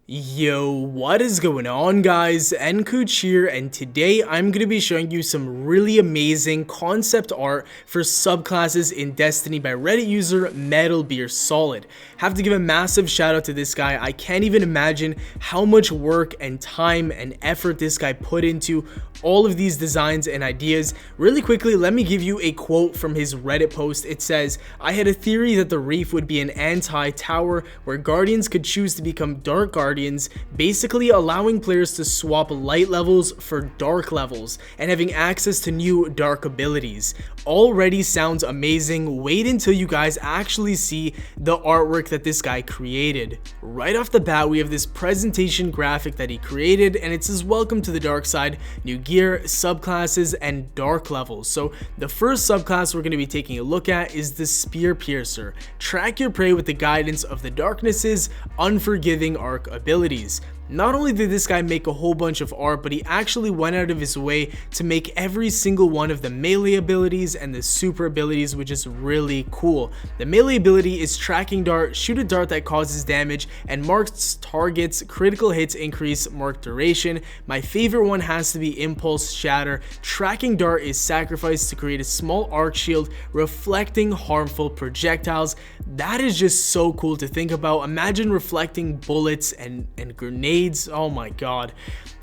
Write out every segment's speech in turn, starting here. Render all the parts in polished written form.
Yo, what is going on guys? nKuch here, and today I'm going to be showing you some really amazing concept art for subclasses in Destiny by Reddit user MetalBeerSolid. Have to give a massive shout out to this guy. I can't even imagine how much work and time and effort this guy put into all of these designs and ideas. Really quickly, let me give you a quote from his Reddit post. It says, "I had a theory that the Reef would be an anti-tower where Guardians could choose to become Dark Guardians, basically allowing players to swap light levels for dark levels and having access to new dark abilities. Already sounds amazing. Wait until you guys actually see the artwork that this guy created." Right off the bat, we have this presentation graphic that he created, and it says, "Welcome to the dark side, new gear, subclasses, and dark levels." So the first subclass we're going to be taking a look at is the Spear Piercer. Track your prey with the guidance of the Darkness's unforgiving arc abilities. Not only did this guy make a whole bunch of art, but he actually went out of his way to make every single one of the melee abilities and the super abilities, which is really cool. The melee ability is Tracking Dart, shoot a dart that causes damage and marks targets, critical hits increase, mark duration. My favorite one has to be Impulse Shatter. Tracking Dart is sacrificed to create a small arc shield reflecting harmful projectiles. That is just so cool to think about. Imagine reflecting bullets and grenades. Oh my god.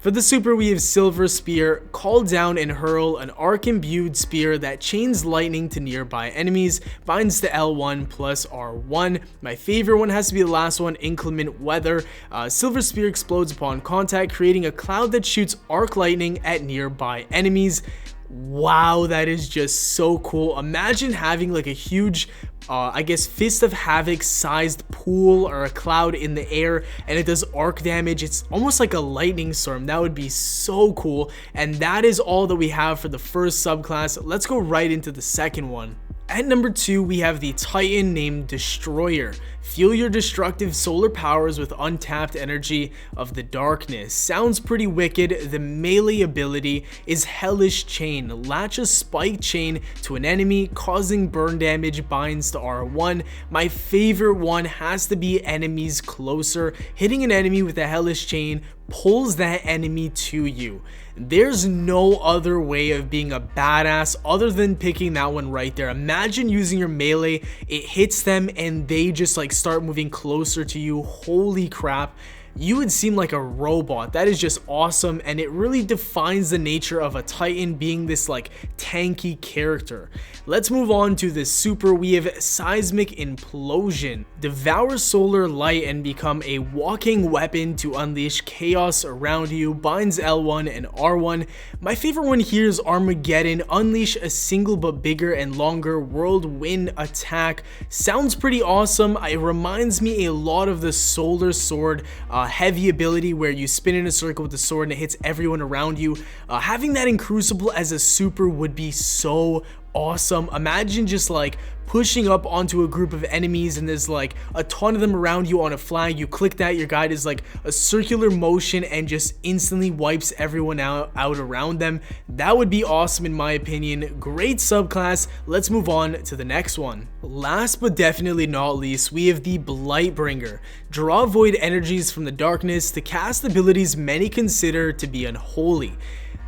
For the super, we have Silver Spear. Call down and hurl an arc-imbued spear that chains lightning to nearby enemies, binds to L1 plus R1. My favorite one has to be the last one, Inclement Weather. Silver Spear explodes upon contact, creating a cloud that shoots arc lightning at nearby enemies. Wow, that is just so cool. Imagine having like a huge Fist of Havoc sized pool or a cloud in the air, and it does arc damage. It's almost like a lightning storm. That would be so cool. And that is all that we have for the first subclass. Let's go right into the second one. At number 2, we have the Titan named Destroyer. Fuel your destructive solar powers with untapped energy of the darkness. Sounds pretty wicked. The melee ability is Hellish Chain. Latch a spike chain to an enemy, causing burn damage, binds to R1. My favorite one has to be Enemies Closer. Hitting an enemy with a Hellish Chain pulls that enemy to you. There's no other way of being a badass other than picking that one right there. Imagine using your melee, it hits them and they just like start moving closer to you. Holy crap. You would seem like a robot. That is just awesome, and it really defines the nature of a Titan being this like tanky character. Let's move on to the super. We have Seismic Implosion. Devour solar light and become a walking weapon to unleash chaos around you. Binds L1 and R1. My favorite one here is Armageddon. Unleash a single but bigger and longer whirlwind attack. Sounds pretty awesome. It reminds me a lot of the Solar Sword heavy ability where you spin in a circle with the sword and it hits everyone around you. Having that in Crucible as a super would be so awesome. Imagine just like pushing up onto a group of enemies and there's like a ton of them around you on a flag. You click that, your guide is like a circular motion and just instantly wipes everyone out around them. That would be awesome in my opinion. Great subclass. Let's move on to the next one. Last but definitely not least, we have the Blightbringer. Draw void energies from the darkness to cast abilities many consider to be unholy.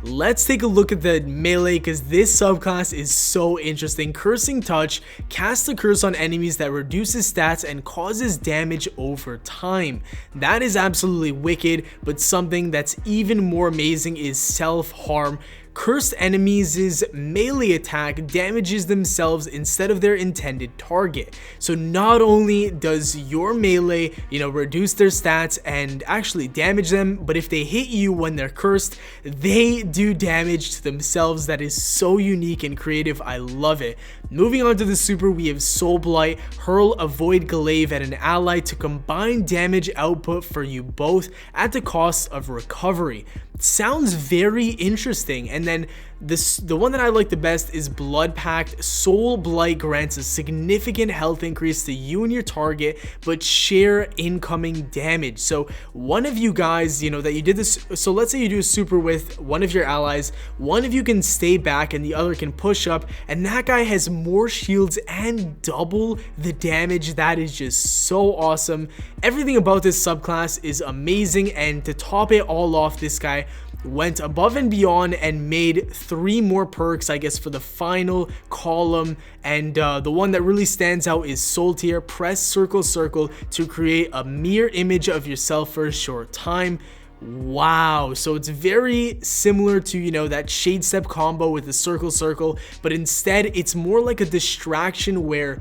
Let's take a look at the melee because this subclass is so interesting. Cursing Touch. Cast a curse on enemies that reduces stats and causes damage over time. That is absolutely wicked, but something that's even more amazing is Self-Harm. Cursed enemies' melee attack damages themselves instead of their intended target. So not only does your melee, reduce their stats and actually damage them, but if they hit you when they're cursed, they do damage to themselves. That is so unique and creative. I love it. Moving on to the super, we have Soul Blight. Hurl a Void Glaive at an ally to combine damage output for you both at the cost of recovery. Sounds very interesting, and And then the one that I like the best is Blood Pact. Soul Blight grants a significant health increase to you and your target, but share incoming damage. So one of you guys, you know, that you did this, so let's say you do a super with one of your allies, one of you can stay back and the other can push up, and that guy has more shields and double the damage. That is just so awesome. Everything about this subclass is amazing, and to top it all off, this guy went above and beyond and made 3 more perks, I guess, for the final column. And the one that really stands out is Soul Tier. Press circle to create a mirror image of yourself for a short time. Wow, so it's very similar to, you know, that Shade Step combo with the circle, but instead it's more like a distraction where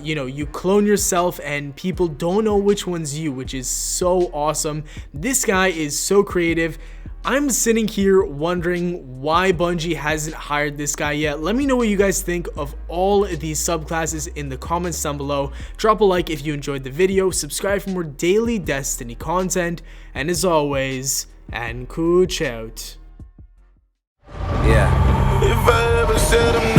you know, you clone yourself and people don't know which one's you, which is so awesome. This guy is so creative. I'm sitting here wondering why Bungie hasn't hired this guy yet. Let me know what you guys think of all of these subclasses in the comments down below. Drop a like if you enjoyed the video, subscribe for more daily Destiny content, and as always, nKuch out. Yeah. If I ever said I'm